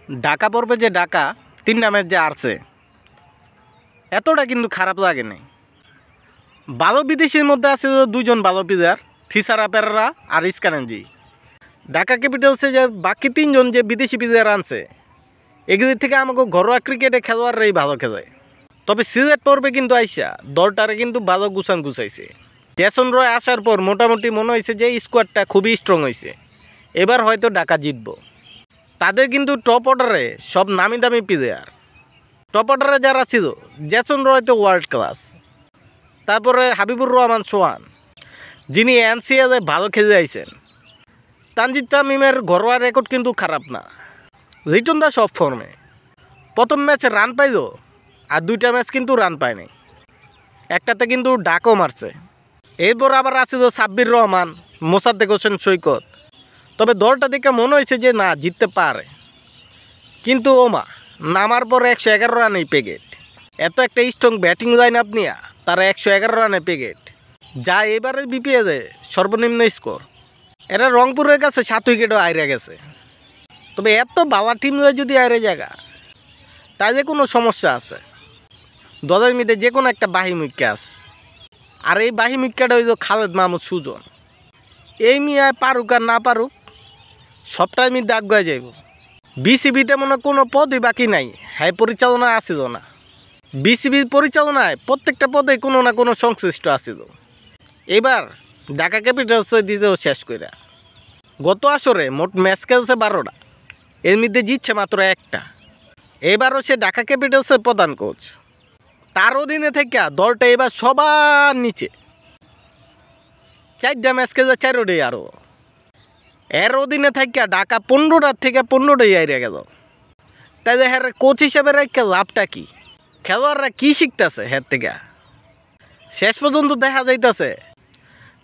ঢাকা পড়বে যে ঢাকা 3টা ম্যাচ যে আসছে এতটা কিন্তু খারাপ লাগে নাই। ভালো বিদেশির মধ্যে আছে 2জন ভালো প্লেয়ার, থিসারা পেরেরা আর ইস্কারেনজি। ঢাকা ক্যাপিটালসে যে বাকি 3জন যে বিদেশি প্লেয়ার আনছে এগুলির থেকে আমাকে ঘরোয়া ক্রিকেটে খেলোয়াড়রাই ভালো খেলে। তবে সিলেট পর্বে কিন্তু আইসা দলটারে কিন্তু ভালো গুছাইছে। জেসন রয় আসার পর মোটামুটি মনে হয়েছে যে স্কোয়াডটা খুবই স্ট্রং হয়েছে, এবার হয়তো ঢাকা জিতব। তাদের কিন্তু টপ অর্ডারে সব নামি দামি প্লেয়ার। টপ অর্ডারে যারা ছিল জেসন রয় তো ওয়ার্ল্ড ক্লাস, তারপরে হাবিবুর রহমান সোহান যিনি এনসিএলে ভালো খেলে আইছেন। তানজিদ তামিমের ঘরোয়া রেকর্ড কিন্তু খারাপ না। রিটন দাস সব ফর্মে, প্রথম ম্যাচে রান পাইল আর 2টা ম্যাচ কিন্তু রান পায়নি, একটাতে কিন্তু ডাকও মারছে। এরপর আবার আছে তো সাব্বির রহমান, মোসাদ্দেক হোসেন সৈকত। তবে দলটা দেখে মনে হয়েছে যে না জিততে পারে, কিন্তু ওমা নামার পর 111 রানেই পেগেট। এত একটা স্ট্রং ব্যাটিং লাইন আপ নিয়ে তারা 111 রানে পেগেট, যা এবারের বিপিএলে সর্বনিম্ন স্কোর। এরা রংপুরের কাছে 7 উইকেটও আইরে গেছে। তবে এত বালা টিম যদি আইরে জায়গা তাই কোনো সমস্যা আছে। দলের মধ্যে যে কোনো একটা বাহি মুখ্যা আছে, আর এই বাহি মুখ্যাটা হইল খালেদ মাহমুদ সুজন। এই মিয়ায় পারুক আর না পারুক সবটাই মধ্যে আগুয়ে যাইব। বিসিবিতে মনে কোনো পদই বাকি নাই, হ্যাঁ পরিচালনা আসিল না। বিসিবির পরিচালনায় প্রত্যেকটা পদে কোনো না কোনো সংশ্লিষ্ট আসিল। এবার ঢাকা ক্যাপিটালসে দিতেও শেষ করে। গত আসরে মোট ম্যাচ খেলছে 12টা, এর মধ্যে জিতছে মাত্র 1টা। এবারও সে ঢাকা ক্যাপিটালসের প্রধান কোচ, তার অধীনে থেকে দলটা এবার সবার নিচে। 4টা ম্যাচ খেলছে 4টাই। আরও এর অধীনে থেকে ঢাকা 15টার থেকে 15টাই আইরে গেল। তাই যে হ্যাঁ কোচ হিসেবে রেখে লাভটা কি? খেলোয়াড়রা কী শিখতেছে হ্যার থেকে? শেষ পর্যন্ত দেখা যাইতেছে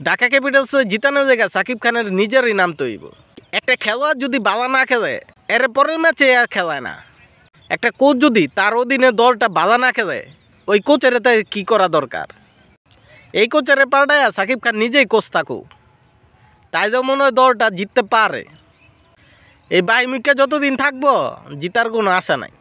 ঢাকা ক্যাপিটালসে জিতানোর জায়গায় সাকিব খানের নিজেরই নাম তৈব। একটা খেলোয়াড় যদি বালা না খেলে এর পরের ম্যাচে আর খেলায় না। একটা কোচ যদি তার অধীনে দলটা বালা না খেলে ওই কোচের তাই কী করা দরকার? এই কোচের পাল্টায় সাকিব খান নিজেই কোচ থাকুক, তাই যে মনে হয় দলটা জিততে পারে। এই বাহিমিকা যতদিন থাকবো জিতার কোনো আশা নাই।